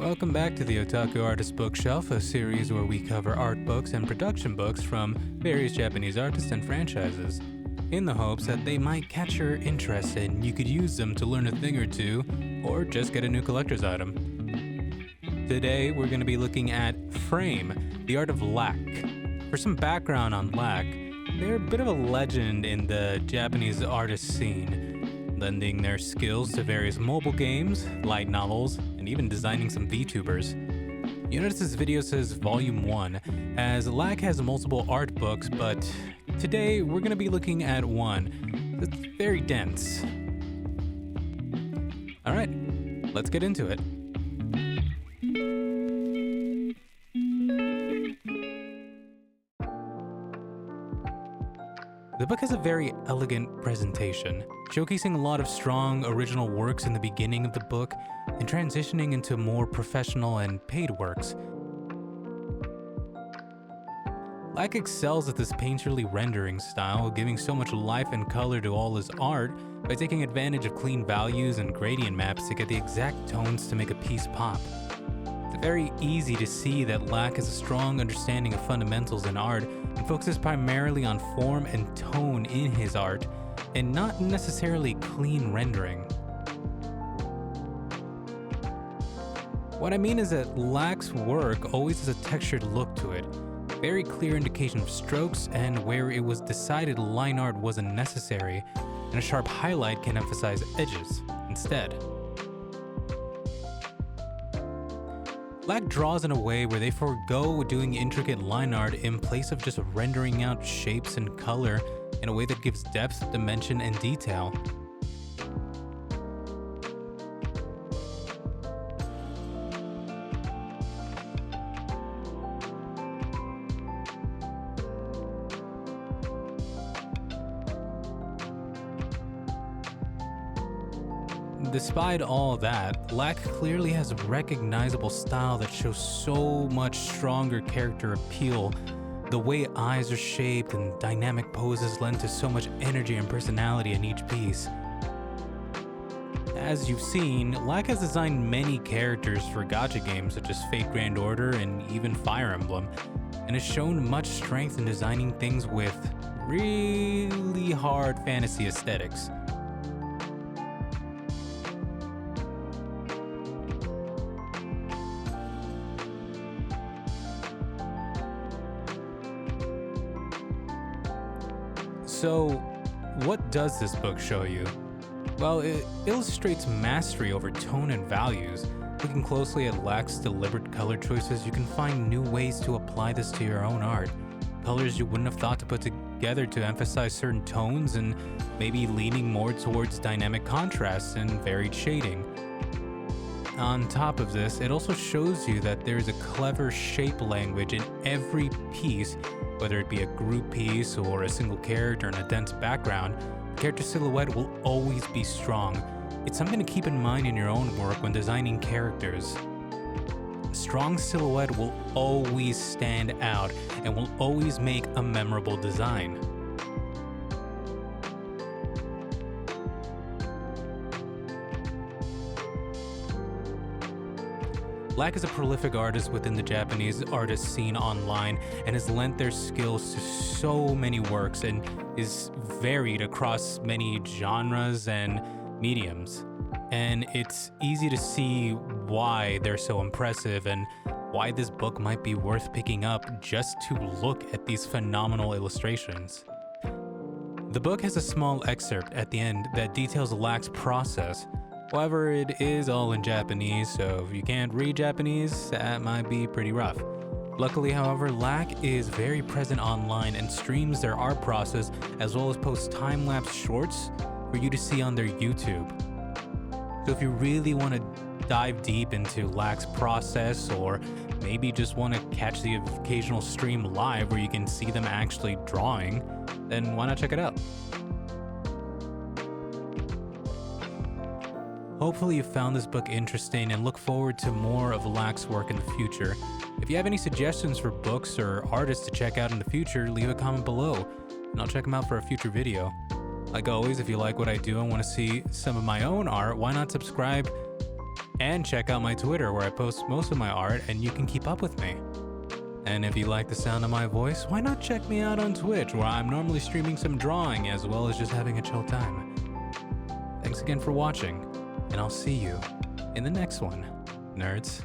Welcome back to the Otaku Artist Bookshelf, a series where we cover art books and production books from various Japanese artists and franchises, in the hopes that they might catch your interest and you could use them to learn a thing or two, or just get a new collector's item. Today, we're going to be looking at Frame, the art of lack. For some background on lack, they're a bit of a legend in the Japanese artist scene, lending their skills to various mobile games, light novels, and even designing some VTubers. You notice this video says Volume 1, as lack has multiple art books, but today we're going to be looking at one that's very dense. Alright, let's get into it. The book has a very elegant presentation, showcasing a lot of strong original works in the beginning of the book and transitioning into more professional and paid works. Lack excels at this painterly rendering style, giving so much life and color to all his art by taking advantage of clean values and gradient maps to get the exact tones to make a piece pop. It's very easy to see that Lack has a strong understanding of fundamentals in art and focuses primarily on form and tone in his art, and not necessarily clean rendering. What I mean is that Lack's work always has a textured look to it, very clear indication of strokes, and where it was decided line art wasn't necessary, and a sharp highlight can emphasize edges instead. Lack draws in a way where they forego doing intricate line art in place of just rendering out shapes and color in a way that gives depth, dimension, and detail. Despite all that, Lack clearly has a recognizable style that shows so much stronger character appeal. The way eyes are shaped and dynamic poses lend to so much energy and personality in each piece. As you've seen, Lack has designed many characters for gacha games such as Fate Grand Order and even Fire Emblem, and has shown much strength in designing things with really hard fantasy aesthetics. So, what does this book show you? Well, it illustrates mastery over tone and values. Looking closely at Lack's deliberate color choices, you can find new ways to apply this to your own art. Colors you wouldn't have thought to put together to emphasize certain tones, and maybe leaning more towards dynamic contrasts and varied shading. On top of this, it also shows you that there's a clever shape language in every piece. Whether it be a group piece or a single character in a dense background, the character silhouette will always be strong. It's something to keep in mind in your own work when designing characters. A strong silhouette will always stand out and will always make a memorable design. Lack is a prolific artist within the Japanese artist scene online and has lent their skills to so many works and is varied across many genres and mediums. And it's easy to see why they're so impressive and why this book might be worth picking up just to look at these phenomenal illustrations. The book has a small excerpt at the end that details Lack's process. However, it is all in Japanese, so if you can't read Japanese, that might be pretty rough. Luckily, however, Lack is very present online and streams their art process as well as posts time-lapse shorts for you to see on their YouTube. So if you really want to dive deep into Lack's process, or maybe just want to catch the occasional stream live where you can see them actually drawing, then why not check it out? Hopefully you found this book interesting and look forward to more of Lack's work in the future. If you have any suggestions for books or artists to check out in the future, leave a comment below, and I'll check them out for a future video. Like always, if you like what I do and want to see some of my own art, why not subscribe And check out my Twitter where I post most of my art and you can keep up with me. And if you like the sound of my voice, why not check me out on Twitch where I'm normally streaming some drawing as well as just having a chill time. Thanks again for watching, and I'll see you in the next one, nerds.